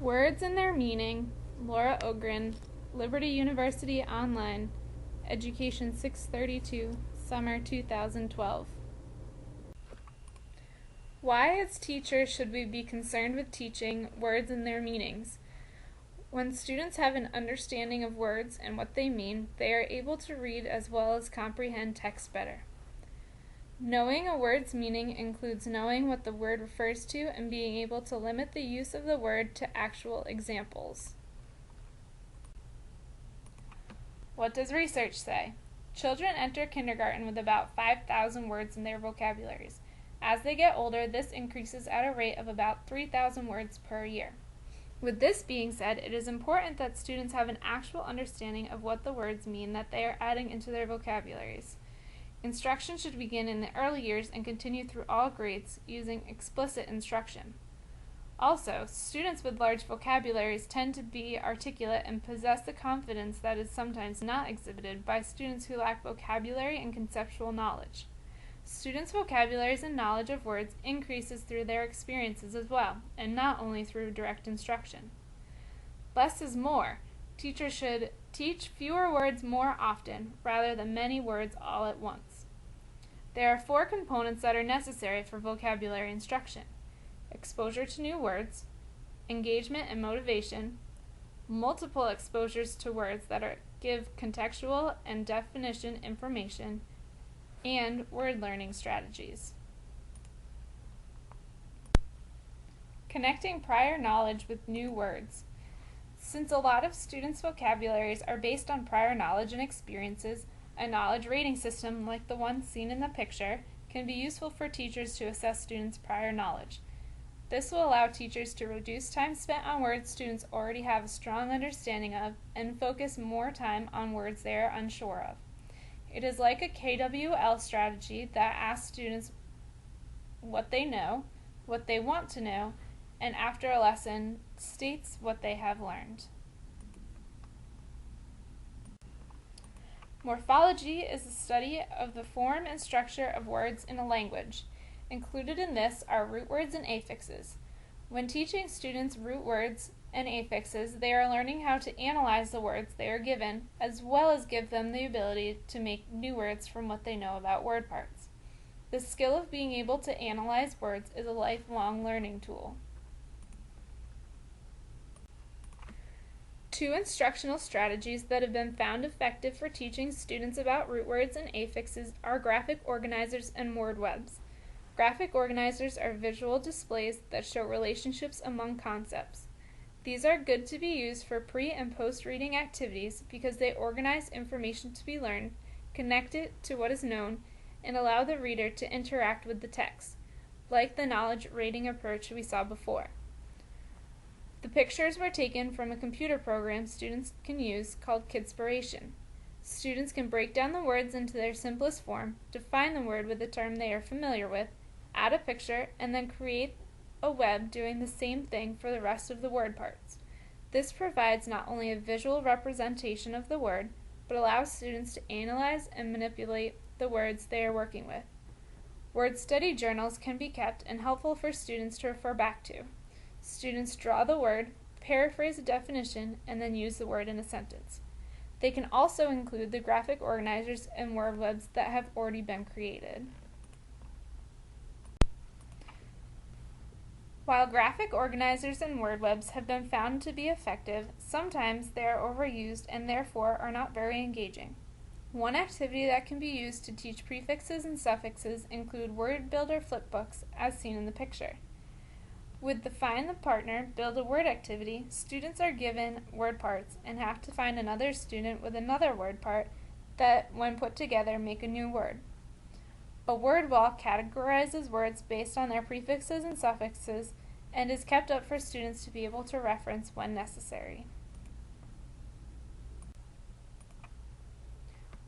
Words and Their Meaning, Laura Ogren, Liberty University Online, Education 632, Summer 2012. Why, as teachers, should we be concerned with teaching words and their meanings? When students have an understanding of words and what they mean, they are able to read as well as comprehend text better. Knowing a word's meaning includes knowing what the word refers to and being able to limit the use of the word to actual examples. What does research say? Children enter kindergarten with about 5,000 words in their vocabularies. As they get older, this increases at a rate of about 3,000 words per year. With this being said, it is important that students have an actual understanding of what the words mean that they are adding into their vocabularies. Instruction should begin in the early years and continue through all grades using explicit instruction. Also, students with large vocabularies tend to be articulate and possess the confidence that is sometimes not exhibited by students who lack vocabulary and conceptual knowledge. Students' vocabularies and knowledge of words increases through their experiences as well, and not only through direct instruction. Less is more. Teachers should teach fewer words more often, rather than many words all at once. There are 4 components that are necessary for vocabulary instruction: exposure to new words, engagement and motivation, multiple exposures to words that give contextual and definition information, and word learning strategies. Connecting prior knowledge with new words. Since a lot of students' vocabularies are based on prior knowledge and experiences, a knowledge rating system like the one seen in the picture can be useful for teachers to assess students' prior knowledge. This will allow teachers to reduce time spent on words students already have a strong understanding of and focus more time on words they are unsure of. It is like a KWL strategy that asks students what they know, what they want to know, and after a lesson states what they have learned. Morphology is the study of the form and structure of words in a language. Included in this are root words and affixes. When teaching students root words and affixes, they are learning how to analyze the words they are given, as well as give them the ability to make new words from what they know about word parts. The skill of being able to analyze words is a lifelong learning tool. 2 instructional strategies that have been found effective for teaching students about root words and affixes are graphic organizers and word webs. Graphic organizers are visual displays that show relationships among concepts. These are good to be used for pre- and post-reading activities because they organize information to be learned, connect it to what is known, and allow the reader to interact with the text, like the knowledge rating approach we saw before. The pictures were taken from a computer program students can use called Kidspiration. Students can break down the words into their simplest form, define the word with a term they are familiar with, add a picture, and then create a web doing the same thing for the rest of the word parts. This provides not only a visual representation of the word, but allows students to analyze and manipulate the words they are working with. Word study journals can be kept and helpful for students to refer back to. Students draw the word, paraphrase a definition, and then use the word in a sentence. They can also include the graphic organizers and word webs that have already been created. While graphic organizers and word webs have been found to be effective, sometimes they are overused and therefore are not very engaging. One activity that can be used to teach prefixes and suffixes include word builder flipbooks, as seen in the picture. With the Find the Partner, Build a Word activity, students are given word parts and have to find another student with another word part that, when put together, make a new word. A word wall categorizes words based on their prefixes and suffixes and is kept up for students to be able to reference when necessary.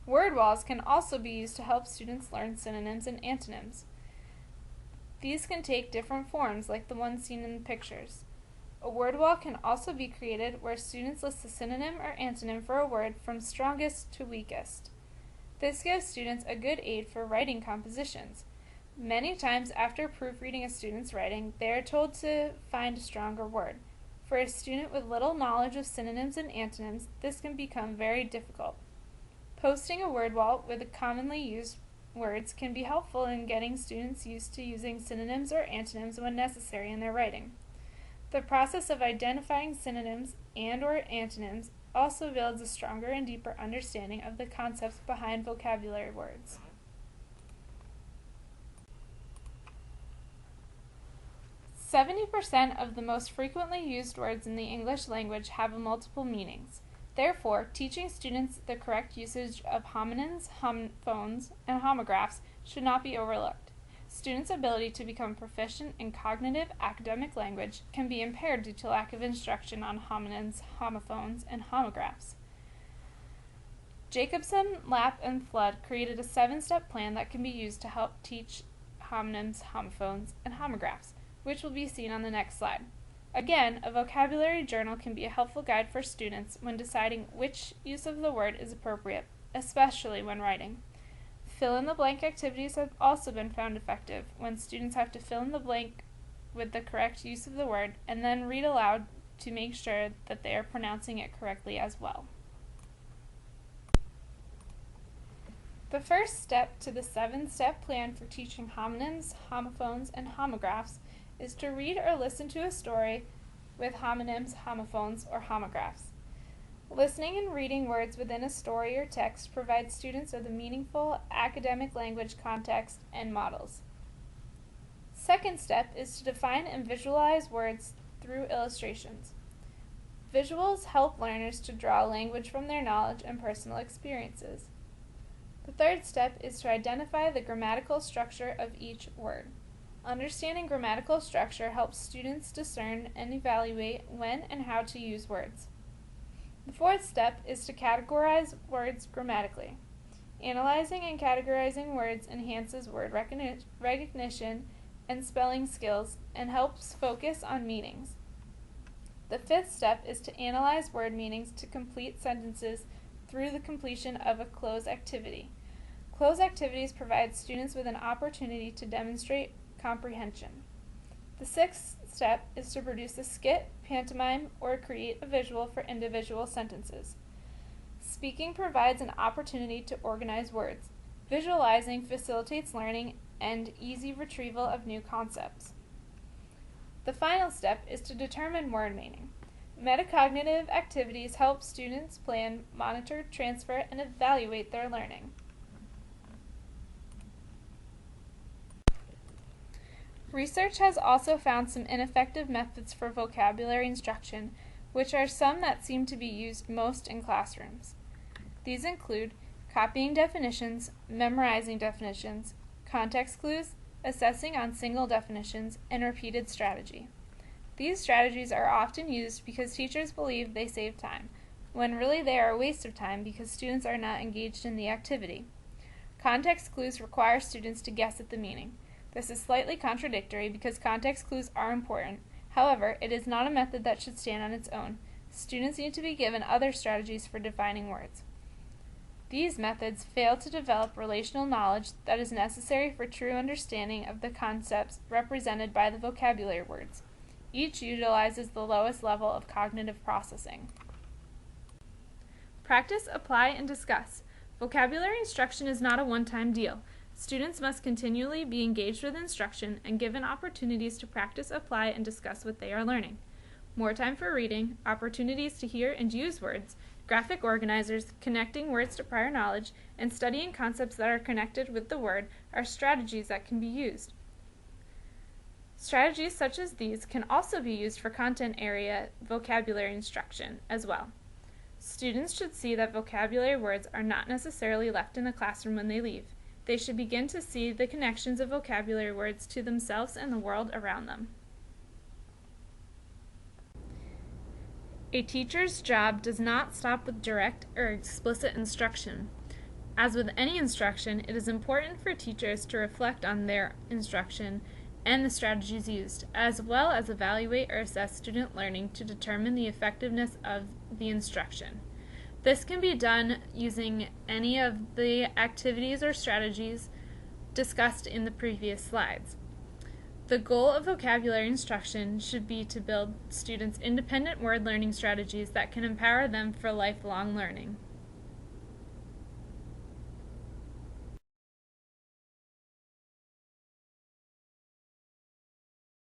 Word walls can also be used to help students learn synonyms and antonyms. These can take different forms, like the one seen in the pictures. A word wall can also be created where students list the synonym or antonym for a word from strongest to weakest. This gives students a good aid for writing compositions. Many times after proofreading a student's writing, they are told to find a stronger word. For For a student with little knowledge of synonyms and antonyms, this can become very difficult. Posting a word wall with commonly used words can be helpful in getting students used to using synonyms or antonyms when necessary in their writing. The process of identifying synonyms and/or antonyms also builds a stronger and deeper understanding of the concepts behind vocabulary words. "70% of the most frequently used words in the English language have multiple meanings. Therefore, teaching students the correct usage of homonyms, homophones, and homographs should not be overlooked. Students' ability to become proficient in cognitive academic language can be impaired due to lack of instruction on homonyms, homophones, and homographs. Jacobson, Lapp, and Flood created a 7-step plan that can be used to help teach homonyms, homophones, and homographs, which will be seen on the next slide. Again, a vocabulary journal can be a helpful guide for students when deciding which use of the word is appropriate, especially when writing. Fill-in-the-blank activities have also been found effective when students have to fill in the blank with the correct use of the word and then read aloud to make sure that they are pronouncing it correctly as well. The first step to the 7-step plan for teaching homonyms, homophones, and homographs is to read or listen to a story with homonyms, homophones, or homographs. Listening and reading words within a story or text provides students with a meaningful academic language context and models. Second step is to define and visualize words through illustrations. Visuals help learners to draw language from their knowledge and personal experiences. The third step is to identify the grammatical structure of each word. Understanding grammatical structure helps students discern and evaluate when and how to use words. The fourth step is to categorize words grammatically. Analyzing and categorizing words enhances word recognition and spelling skills and helps focus on meanings. The fifth step is to analyze word meanings to complete sentences through the completion of a cloze activity. Cloze activities provide students with an opportunity to demonstrate comprehension. The sixth step is to produce a skit, pantomime, or create a visual for individual sentences. Speaking provides an opportunity to organize words. Visualizing facilitates learning and easy retrieval of new concepts. The final step is to determine word meaning. Metacognitive activities help students plan, monitor, transfer, and evaluate their learning. Research has also found some ineffective methods for vocabulary instruction, which are some that seem to be used most in classrooms. These include copying definitions, memorizing definitions, context clues, assessing on single definitions, and repeated strategy. These strategies are often used because teachers believe they save time, when really they are a waste of time because students are not engaged in the activity. Context clues require students to guess at the meaning. This is slightly contradictory because context clues are important. However, it is not a method that should stand on its own. Students need to be given other strategies for defining words. These methods fail to develop relational knowledge that is necessary for true understanding of the concepts represented by the vocabulary words. Each utilizes the lowest level of cognitive processing. Practice, apply, and discuss. Vocabulary instruction is not a one-time deal. Students must continually be engaged with instruction and given opportunities to practice, apply, and discuss what they are learning. More time for reading, opportunities to hear and use words, graphic organizers, connecting words to prior knowledge, and studying concepts that are connected with the word are strategies that can be used. Strategies such as these can also be used for content area vocabulary instruction as well. Students should see that vocabulary words are not necessarily left in the classroom when they leave. They should begin to see the connections of vocabulary words to themselves and the world around them. A teacher's job does not stop with direct or explicit instruction. As with any instruction, it is important for teachers to reflect on their instruction and the strategies used, as well as evaluate or assess student learning to determine the effectiveness of the instruction. This can be done using any of the activities or strategies discussed in the previous slides. The goal of vocabulary instruction should be to build students' independent word learning strategies that can empower them for lifelong learning.